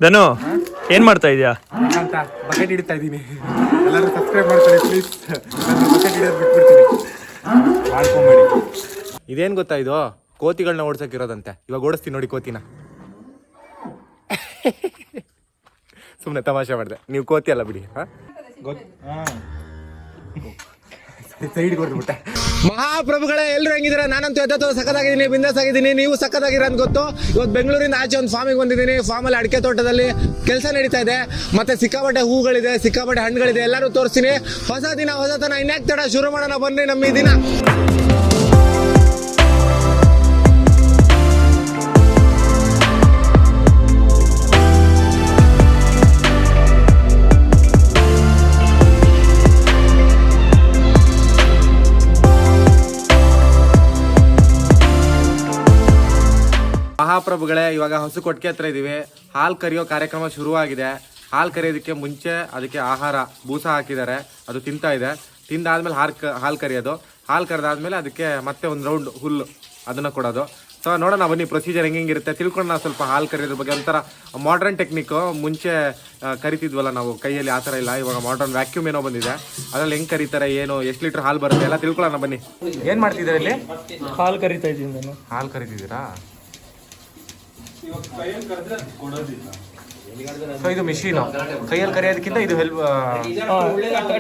ಧನು ಏನ್ ಮಾಡ್ತಾ ಇದೀಯಾ? ಅಂತ ಬಕೆಟ್ ಹಿಡಿತಾ ಇದ್ದೀನಿ. ಎಲ್ಲರೂ ಸಬ್ಸ್ಕ್ರೈಬ್ ಮಾಡ್ತಾರೆ ಪ್ಲೀಸ್. ನಾನು ಬಕೆಟ್ ಹಿಡಿಯೋದು ಬಿಟ್ಬಿಡ್ತೀನಿ, ಮಾಡ್ಕೊಂಬೇಡಿ. ಇದೇನು ಗೊತ್ತಾ, ಇದು ಕೋತಿಗಳನ್ನ ಓಡಿಸೋಕ್ಕಿರೋದಂತೆ. ಇವಾಗ ಓಡಿಸ್ತೀನಿ ನೋಡಿ ಕೋತಿನ. ಸುಮ್ಮನೆ ತಮಾಷೆ ಮಾಡಿದೆ, ನೀವು ಕೋತಿ ಅಲ್ಲ ಬಿಡಿ. ಸೈಡ್ ಕೊಟ್ಬಿಟ್ಟೆ. ಮಹಾಪ್ರಭುಗಳೇ, ಎಲ್ಲರೂ ಹೆಂಗಿದ್ದೀರಾ? ನಾನಂತೂ ಎದ್ದತ್ತು ಸಕ್ಕತ್ತಾಗಿದ್ದೀನಿ, ಬಿಂದಾಸ್ ಆಗಿದ್ದೀನಿ. ನೀವು ಸಕ್ಕತ್ತಾಗಿರ ಅಂತ ಗೊತ್ತು. ಇವತ್ತು ಬೆಂಗಳೂರಿಂದ ಆಚೆ ಒಂದು ಫಾರ್ಮಿಗೆ ಬಂದಿದ್ದೀನಿ. ಫಾರ್ಮಲ್ಲಿ ಅಡಿಕೆ ತೋಟದಲ್ಲಿ ಕೆಲಸ ನಡೀತಾ ಇದೆ. ಮತ್ತೆ ಸಿಕ್ಕಾಪಟ್ಟೆ ಹೂಗಳಿದೆ, ಸಿಕ್ಕಾಪಟ್ಟೆ ಹಣ್ಣುಗಳಿದೆ, ಎಲ್ಲರೂ ತೋರಿಸ್ತೀನಿ. ಹೊಸ ದಿನ ಹೊಸತನ, ಇನ್ಯಾಕ್ ತಡ, ಶುರು ಮಾಡೋಣ ಬನ್ನಿ ನಮ್ಮ ಈ ದಿನ. ಮಹಾಪ್ರಭುಗಳೇ, ಇವಾಗ ಹೊಸ ಕೊಟ್ಟಿಗೆ ಹತ್ರ ಇದ್ದೀವಿ. ಹಾಲು ಕರಿಯೋ ಕಾರ್ಯಕ್ರಮ ಶುರುವಾಗಿದೆ. ಹಾಲು ಕರಿಯೋದಕ್ಕೆ ಮುಂಚೆ ಅದಕ್ಕೆ ಆಹಾರ ಬೂಸ ಹಾಕಿದ್ದಾರೆ, ಅದು ತಿಂತಾ ಇದೆ. ತಿಂದಾದ್ಮೇಲೆ ಹಾಲು ಕರಿಯೋದು. ಹಾಲು ಕರೆದಾದ್ಮೇಲೆ ಅದಕ್ಕೆ ಮತ್ತೆ ಒಂದು ರೌಂಡ್ ಹುಲ್ಲು ಅದನ್ನು ಕೊಡೋದು. ಸೊ ನೋಡೋಣ ಬನ್ನಿ ಪ್ರೊಸೀಜರ್ ಹೆಂಗಿರುತ್ತೆ ತಿಳ್ಕೊಂಡು. ಸ್ವಲ್ಪ ಹಾಲು ಕರಿಯೋದ್ರ ಬಗ್ಗೆ ಒಂಥರ ಮಾಡ್ರನ್ ಟೆಕ್ನಿಕ್ಕು. ಮುಂಚೆ ಕರಿತಿದ್ವಲ್ಲ ನಾವು ಕೈಯಲ್ಲಿ, ಆ ಥರ ಇಲ್ಲ. ಇವಾಗ ಮಾಡ್ರನ್ ವ್ಯಾಕ್ಯೂಮ್ ಏನೋ ಬಂದಿದೆ, ಅದ್ರಲ್ಲಿ ಹೆಂಗೆ ಕರೀತಾರೆ, ಏನು ಎಷ್ಟು ಲೀಟ್ರ್ ಹಾಲು ಬರುತ್ತೆ ಎಲ್ಲ ತಿಳ್ಕೊಳ್ಳೋಣ ಬನ್ನಿ. ಏನು ಮಾಡ್ತಿದ್ದೀರಾ ಇಲ್ಲಿ? ಹಾಲು ಕರಿತಾ ಇದ್ದೀನಿ ನಾನು. ಹಾಲು ಕರಿತಿದ್ದೀರಾ? ಸೊ ಇದು ಮಿಷಿನು. ಕೈಯಲ್ಲಿ ಕರಿಯೋದಕ್ಕಿಂತ ಇದು ಹೆಲ್ಪ್,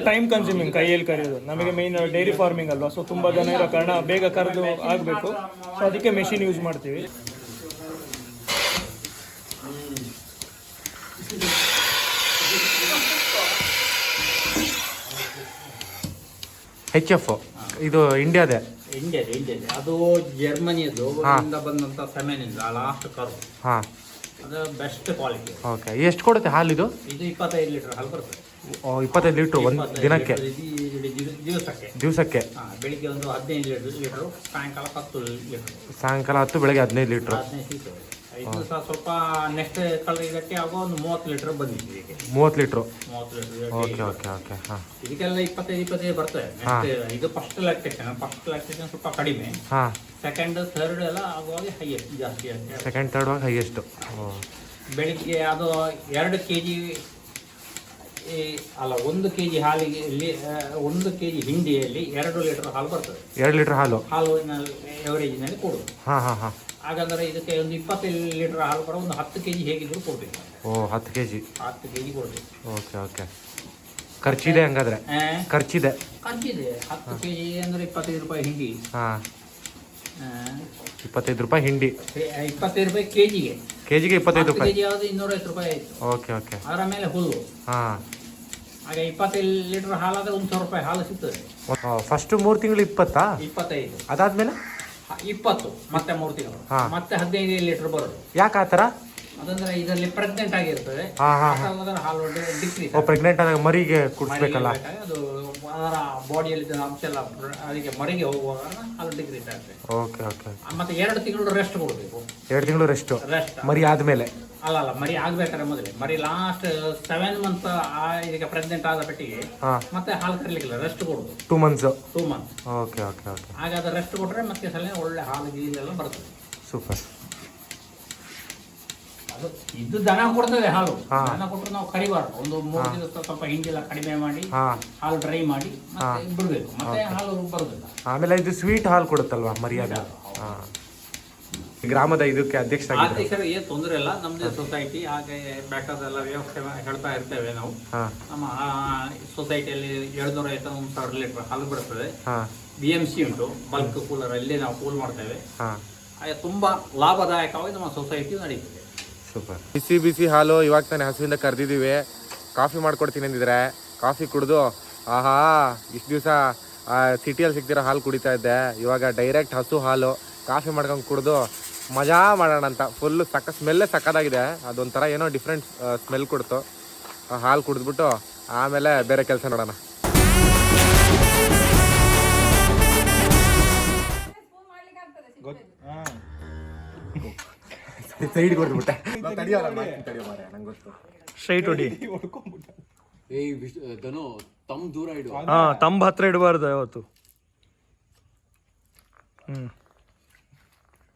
ಟೈಮ್ ಕನ್ಸ್ಯೂಮಿಂಗ್ ಕೈಯಲ್ಲಿ ಕರೆಯೋದು. ನಮಗೆ ಮೇನ್ ಡೈರಿ ಫಾರ್ಮಿಂಗ್ ಅಲ್ವಾ, ಸೊ ತುಂಬ ಜನ ಇರೋ ಕಾರಣ ಬೇಗ ಕರೆದು ಆಗಬೇಕು. ಸೊ ಅದಕ್ಕೆ ಮೆಷಿನ್ ಯೂಸ್ ಮಾಡ್ತೀವಿ. HF ಇದು ಇಂಡಿಯಾದೇ. ಇಂಡಿಯಾದ ಅದು ಜರ್ಮನಿಯದು ಬಂದಂತ ಸೆಮೆನಿಂದ ಲಾಸ್ಟ್ ಕರು. ಹಾಂ, ಅದು ಬೆಸ್ಟ್ ಕ್ವಾಲಿಟಿ. ಓಕೆ. ಎಷ್ಟು ಕೊಡುತ್ತೆ ಹಾಲು ಇದು? ಇದು 25 ಲೀಟರ್ ಹಾಲು ಬರ್ತದೆ. 25 ಲೀಟ್ರ್ ಒಂದು ದಿನಕ್ಕೆ? ದಿವಸಕ್ಕೆ ಬೆಳಿಗ್ಗೆ ಒಂದು 15 ಲೀಟರ್, ಸಾಯಂಕಾಲ 10 ಲೀಟರ್. ಸಾಯಂಕಾಲ 10, ಬೆಳಗ್ಗೆ 15 ಲೀಟ್ರ್. 15 ಇದು ಸಹ ಸ್ವಲ್ಪ ನೆಕ್ಸ್ಟ್ ಇದಕ್ಕೆ ಆಗ ಒಂದು 30 ಲೀಟರ್ ಬಂದಿದೆ. 30 litre? 30 litre. Okay okay okay. ಹಾಂ, ಇದಕ್ಕೆಲ್ಲ 25 ಬರ್ತದೆ. ಇದು ಫಸ್ಟ್ ಲ್ಯಾಕ್ಟೇಷನ್ ಸ್ವಲ್ಪ ಕಡಿಮೆ. ಹಾಂ, ಸೆಕೆಂಡ್ ಥರ್ಡ್ ಎಲ್ಲ ಆಗುವಾಗ ಹೈಯೆಸ್ಟ್ ಜಾಸ್ತಿ ಅಂತ. ಸೆಕೆಂಡ್ ಥರ್ಡ್ ಆಗಿ ಹೈಯೆಸ್ಟು. ಬೆಳಿಗ್ಗೆ ಅದು 2 kg ಅಲ್ಲ, 1 kg ಹಾಲಿಗೆ 1 kg ಹಿಂಡಿಯಲ್ಲಿ 2 ಲೀಟರ್ ಹಾಲು ಬರ್ತದೆ. 2 ಲೀಟ್ರ್ ಹಾಲು ಎವರೇಜಿನಲ್ಲಿ ಕೊಡುದು. ಹಾಂ ಹಾಂ ಹಾಂ. ಹಾಗಾದ್ರೆ ಇದಕ್ಕೆ ಒಂದು 25 ಲೀಟರ್ ಹಾಲು ಕೂಡ ಒಂದು 10 kg ಹೇಗಿದ್ರು ಕೊಡ್ಬೇಕು. ಓ, 10 kg. 10 kg ಕೊಡ್ಬೇಕು. Okay okay. ಖರ್ಚಿದೆ ಹಂಗಾದ್ರೆ? ಖರ್ಚಿದೆ. 10 kg ಅಂದ್ರೆ 25 ರೂಪಾಯಿ ಹಿಂಡಿ. ಹಾಂ, 25 ರೂಪಾಯಿ ಹಿಂಡಿ. 25 ರೂಪಾಯಿ ಕೆಜಿಗೆ. ಕೆಜಿಗೆ 25 ರೂಪಾಯಿ. ಕೆಜಿ ಯಾವುದು 250 ರೂಪಾಯಿ ಆಯ್ತು. Okay okay. ಅದರ ಮೇಲೆ ಹುಲ್ಲು. ಹಾಂ, ಹಾಗೆ 25 ಲೀಟರ್ ಹಾಲಾದ್ರೆ 1,000 ರೂಪಾಯಿ ಹಾಲು ಸಿಗ್ತದೆ. ಫಸ್ಟ್ 3 ತಿಂಗಳು 20? 25. ಅದಾದ್ಮೇಲೆ 20, ಮತ್ತೆ 3 ತಿಂಗಳು, ಮತ್ತೆ 15 ಲೀಟರ್ ಬರೋದು. ಯಾಕೆ ಆ ಥರ? ಅದಂದ್ರೆ ಇದರಲ್ಲಿ ಪ್ರೆಗ್ನೆಂಟ್ ಆಗಿರ್ತದೆ. ಹಾಲು ಡಿಕ್ರೀಸ್. ಪ್ರೆಗ್ನೆಂಟ್ ಆದಾಗ ಮರಿಗೆ ಕುಡಿಸ್ಬೇಕಲ್ಲ, ಅದು ಅದರ ಬಾಡಿಯಲ್ಲಿ ಅಂಶ ಎಲ್ಲ ಅದಕ್ಕೆ ಮರಿಗೆ ಹೋಗುವಾಗ ಹಾಲು ಡಿಕ್ರೀಸ್ ಆಗ್ತದೆ. Okay okay. ಮತ್ತೆ 2 ತಿಂಗಳು ರೆಸ್ಟ್ ಕೊಡಬೇಕು. 2 ತಿಂಗಳು ರೆಸ್ಟ್ ಮರಿ ಆದ್ಮೇಲೆ? ಅಲ್ಲ, ಮರಿ ಆಗ್ಬೇಕಾದ್ರೆ ಮೊದಲೇ ಮರಿ ಲಾಸ್ಟ್ 7 ಮಂತ್ ಇದಕ್ಕೆ ಪ್ರೆಗ್ನೆಂಟ್ ಆದ ಪೆಟ್ಟಿಗೆ ಮತ್ತೆ ಹಾಲು ಕರಿಲಿಕ್ಕಿಲ್ಲ, ರೆಸ್ಟ್ ಕೊಡುದು. 2 ಮಂತ್ಸ್. Okay okay okay. ಹಾಗಾದ್ರೆ ರೆಸ್ಟ್ ಕೊಟ್ರೆ ಮತ್ತೆ ಸಲ ಒಳ್ಳೆ ಹಾಲು ಗೀಲೆಲ್ಲ ಬರ್ತದೆ. ಸೂಪರ್. ಅದು ಇದು ದನ ಕೊಡ್ತದೆ ಹಾಲು. ದನ ಕೊಟ್ಟರೆ ನಾವು ಕರಿಬಾರ್ದು. ಒಂದು 3 ದಿವಸ ಸ್ವಲ್ಪ ಹಿಂಡಿಲ್ಲ ಕಡಿಮೆ ಮಾಡಿ ಹಾಲು ಡ್ರೈ ಮಾಡಿ ಮತ್ತೆ ಬಿಡ್ಬೇಕು, ಮತ್ತೆ ಹಾಲು ಬರುದಿಲ್ಲ. ಆಮೇಲೆ ಇದು ಸ್ವೀಟ್ ಹಾಲು ಕೊಡುತ್ತಲ್ವಾ ಮರ್ಯಾದೆ? ಗ್ರಾಮದ ಇದಕ್ಕೆ ಅಧ್ಯಕ್ಷರು ಏನು ತೊಂದರೆ ಇಲ್ಲ. ನಮ್ದೇ ಸೊಸೈಟಿ, ಹಾಗೆ ಬೇಕಾದೆಲ್ಲ ವ್ಯವಸ್ಥೆ ಹೇಳ್ತಾ ಇರ್ತೇವೆ ನಾವು. ನಮ್ಮ ಸೊಸೈಟಿಯಲ್ಲಿ 750 ಲೀಟರ್ ಹಾಲು ಬರ್ತದೆ. BMC ಉಂಟು, ಬಲ್ಕ್ ಕೂಲರ್, ಅಲ್ಲೇ ನಾವು ಕೂಲ್ ಮಾಡ್ತೇವೆ. ಹಾಗೆ ತುಂಬಾ ಲಾಭದಾಯಕವಾಗಿ ನಮ್ಮ ಸೊಸೈಟಿ ನಡೀತದೆ. ಸೂಪರ್. ಬಿಸಿ ಬಿಸಿ ಹಾಲು ಇವಾಗ ತಾನೇ ಹಸುವಿಂದ ಕರೆದಿದ್ದೀವಿ. ಕಾಫಿ ಮಾಡ್ಕೊಡ್ತೀನಿ ಅಂದಿದ್ರೆ ಕಾಫಿ ಕುಡಿದು ಆಹಾ ಇಷ್ಟು ದಿವಸ ಸಿಟಿಯಲ್ಲಿ ಸಿಗ್ತಿರೋ ಹಾಲು ಕುಡಿತಾ ಇದ್ದೆ, ಇವಾಗ ಡೈರೆಕ್ಟ್ ಹಸು ಹಾಲು ಕಾಫಿ ಮಾಡ್ಕೊಂಡು ಕುಡಿದು ಮಜಾ ಮಾಡೋಣ ಅಂತ. ಫುಲ್ಲು ಸ್ಮೆಲ್ಲೇ ಸಕ್ಕತ್ತಾಗಿದೆ. ಅದೊಂಥರ ಏನೋ ಡಿಫ್ರೆಂಟ್ ಸ್ಮೆಲ್ ಕೊಡ್ತು. ಹಾಲು ಕುಡಿದ್ಬಿಟ್ಟು ಆಮೇಲೆ ಬೇರೆ ಕೆಲಸ ನೋಡೋಣ. ಸೈಡ್ ಕೊಡ್ಬಿಟ್ಟೆ. ಸ್ಟ್ರೈಟ್ ಹೊಡಿ. ದೂರ ಇಡು. ತಂಬ ಹತ್ರ ಇಡಬಾರ್ದು ಯಾವತ್ತು.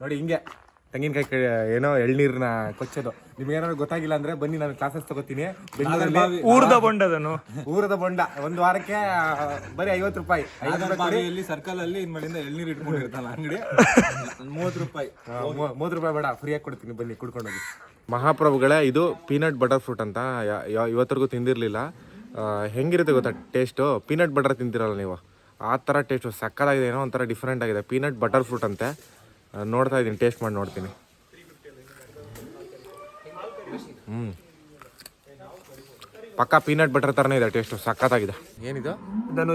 ನೋಡಿ ಹಿಂಗೆ ತೆಂಗಿನಕಾಯಿ ಏನೋ ಎಳ್ನೀರನ್ನ ಕೊಚ್ಚೋದು. ನಿಮ್ಗೆ ಏನಾದ್ರು ಗೊತ್ತಾಗಿಲ್ಲ ಅಂದ್ರೆ ಬನ್ನಿ, ನಾನು ಕ್ಲಾಸಸ್ ತಗೋತೀನಿ ಬೆಂಗಳೂರಲ್ಲಿ. ಊರ್ದ ಬೊಂಡದನು ಊರದ ಬೊಂಡ ಒಂದು ವಾರಕ್ಕೆ ಬರೀ 50 ರೂಪಾಯಿ. ಸರ್ಕಲ್ ಅಲ್ಲಿ ಇನ್ಮೇಲಿಂದ ಎಳ್ನೀರು ಇಟ್ಕೊಂಡಿರ್ತಾನ ಅಂಗಡಿ 30 ರೂಪಾಯಿ. 30 ರೂಪಾಯಿ ಬೇಡ, ಫ್ರೀಯಾಗಿ ಕೊಡ್ತೀನಿ, ಬನ್ನಿ ಕುಡ್ಕೊಂಡೋಗಿ. ಮಹಾಪ್ರಭುಗಳೇ, ಇದು ಪೀನಟ್ ಬಟರ್ ಫ್ರೂಟ್ ಅಂತ ಇವತ್ತರೆಗೂ ತಿಂದಿರಲಿಲ್ಲ. ಹೆಂಗಿರುತ್ತೆ ಗೊತ್ತಾ ಟೇಸ್ಟು? ಪೀನಟ್ ಬಟರ್ ತಿಂತಿರಲ್ಲ ನೀವು, ಆ ಥರ ಟೇಸ್ಟು ಸಕ್ಕತ್ತಾಗಿದೆ. ಏನೋ ಒಂಥರ ಡಿಫ್ರೆಂಟ್ ಆಗಿದೆ. ಪೀನಟ್ ಬಟರ್ ಫ್ರೂಟ್ ಅಂತೆ. ನೋಡ್ತಾ ಇದ್ದೀನಿ, ಟೇಸ್ಟ್ ಮಾಡಿ ನೋಡ್ತೀನಿ. ಪಕ್ಕಾ ಪೀನಟ್ ಬಟರ್ ಥರನೇ ಇದೆ ಟೇಸ್ಟು, ಸಕ್ಕತ್ತಾಗಿದೆ. ಏನಿದು?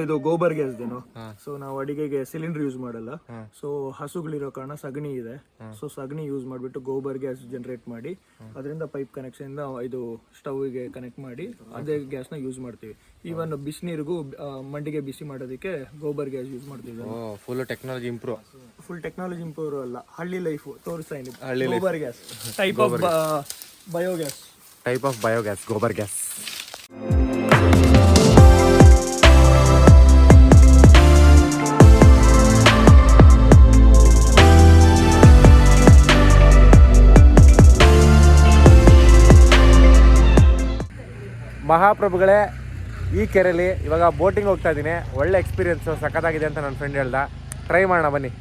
ಇದು ಗೋಬರ್ ಗ್ಯಾಸ್ದೇನು. ಸೊ ನಾವು ಅಡಿಗೆಗೆ ಸಿಲಿಂಡರ್ ಯೂಸ್ ಮಾಡಲ್ಲ. ಸೊ ಹಸುಗಳಿರೋ ಕಾರಣ ಸಗಣಿ ಇದೆ. ಸೊ ಸಗಣಿ ಯೂಸ್ ಮಾಡಿಬಿಟ್ಟು ಗೋಬರ್ ಗ್ಯಾಸ್ ಜನರೇಟ್ ಮಾಡಿ ಅದರಿಂದ ಪೈಪ್ ಕನೆಕ್ಷನ್ ಇಂದ ಇದು ಸ್ಟವ್ಗೆ ಕನೆಕ್ಟ್ ಮಾಡಿ ಅದೇ ಗ್ಯಾಸ್ನ ಯೂಸ್ ಮಾಡ್ತೀವಿ. ಈವನ್ ಬಿಸಿನೀರಿಗೂ ಮಂಡಿಗೆ ಬಿಸಿ ಮಾಡೋದಕ್ಕೆ ಗೋಬರ್ ಗ್ಯಾಸ್ ಯೂಸ್ ಮಾಡ್ತೀವಿ. Full technology improve. Full technology improve ಅಲ್ಲ, ಹಳ್ಳಿ ಲೈಫ್ ತೋರಿಸ್ತಾ ಇದೀನಿ. Gobar gas type of biogas. Type of biogas, gobar gas. ಮಹಾಪ್ರಭುಗಳೇ, ಈ ಕೆರೆಯಲ್ಲಿ ಇವಾಗ ಬೋಟಿಂಗ್ ಹೋಗ್ತಾ ಇದ್ದೀನಿ. ಒಳ್ಳೆ ಎಕ್ಸ್ಪೀರಿಯನ್ಸು, ಸಖತ್ತಾಗಿದೆ ಅಂತ ನನ್ನ ಫ್ರೆಂಡ್ ಹೇಳ್ದ. ಟ್ರೈ ಮಾಡೋಣ ಬನ್ನಿ.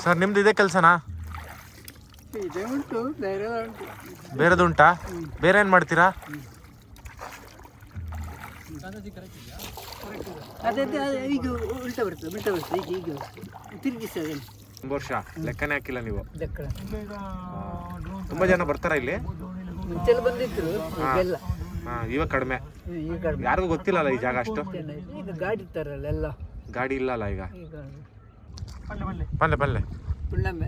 ಸರ್, ನಿಮ್ದು ಇದೇ ಕೆಲಸನಾ? ಬೇರೆದು ಉಂಟಾ? ಬೇರೆ ಏನು ಮಾಡ್ತೀರಾ? ಈಗ ಉಲ್ಟಾ ಬರ್ತದೆ ಈಗ ತಿರುಗಿಸ್ತದೆ. ತುಂಬ ವರ್ಷ ಲೆಕ್ಕನೇ ಹಾಕಿಲ್ಲ ನೀವು. ತುಂಬಾ ಜನ ಬರ್ತಾರ ಇಲ್ಲಿ? ಮುಂಚೆಲ್ಲ ಬಂದಿತ್ತು, ಈಗೆಲ್ಲ ಇವಾಗ ಕಡಿಮೆ. ಯಾರಿಗೂ ಗೊತ್ತಿಲ್ಲಲ್ಲ ಈ ಜಾಗ ಅಷ್ಟು. ಈಗ ಗಾಡಿ ಇರ್ತಾರಲ್ಲ ಎಲ್ಲ. ಗಾಡಿ ಇಲ್ಲಲ್ಲ ಈಗ. ಪಲ್ಲೆ ಪುಣ್ಯಮೆ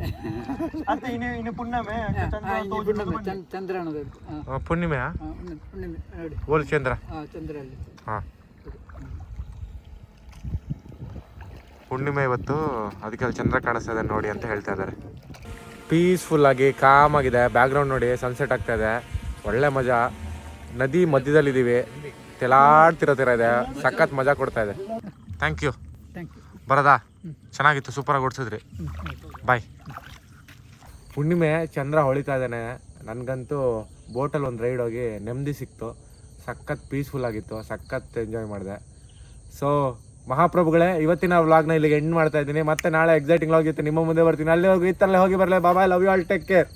ಪುಣ್ಯಮೆ ಚಂದ್ರನದು. ಪೂರ್ಣಿಮೆಯಾ? ಪುಣ್ಯಮೆ ನೋಡಿ, ಓಲ್ ಚಂದ್ರ. ಚಂದ್ರಲ್ಲಿ. ಹಾ, ಹುಣ್ಣಿಮೆ ಇವತ್ತು, ಅದಕ್ಕೆ ಅಲ್ಲಿ ಚಂದ್ರ ಕಾಣಿಸ್ತದೆ ನೋಡಿ ಅಂತ ಹೇಳ್ತಾ ಇದ್ದಾರೆ. ಪೀಸ್ಫುಲ್ ಆಗಿ ಕಾಮ್ ಆಗಿದೆ. ಬ್ಯಾಕ್ಗ್ರೌಂಡ್ ನೋಡಿ, ಸನ್ಸೆಟ್ ಆಗ್ತಾ ಇದೆ. ಒಳ್ಳೆ ಮಜಾ. ನದಿ ಮಧ್ಯದಲ್ಲಿದ್ದೀವಿ, ತೆಲಾಡ್ತಿರೋ ಥರ ಇದೆ. ಸಖತ್ ಮಜಾ ಕೊಡ್ತಾ ಇದೆ. Thank you. ಬರದಾ? ಚೆನ್ನಾಗಿತ್ತು, ಸೂಪರಾಗಿ ಓಡಿಸಿದ್ರಿ. ಬಾಯ್. ಹುಣ್ಣಿಮೆ ಚಂದ್ರ ಹೊಳಿತಾ ಇದ್ದಾನೆ. ನನಗಂತೂ ಬೋಟಲ್ಲಿ ಒಂದು ರೈಡ್ ಹೋಗಿ ನೆಮ್ಮದಿ ಸಿಕ್ತು. ಸಖತ್ ಪೀಸ್ಫುಲ್ ಆಗಿತ್ತು, ಸಖತ್ ಎಂಜಾಯ್ ಮಾಡಿದೆ. ಸೊ ಮಹಾಪ್ರಭುಗಳೇ, ಇವತ್ತಿನ ವ್ಲಾಗ್ನ ಇಲ್ಲಿಗೆ ಎಂಡ್ ಮಾಡ್ತಾ ಇದ್ದೀನಿ. ಮತ್ತೆ ನಾಳೆ ಎಕ್ಸೈಟಿಂಗ್ ವ್ಲಾಗ್ ಜೊತೆ ನಿಮ್ಮ ಮುಂದೆ ಬರ್ತೀನಿ. ಅಲ್ಲಿವರೆಗೂ ಇತ್ತಲ್ಲೇ ಹೋಗಿ ಬರಲೇ. Bye, love you all, take care.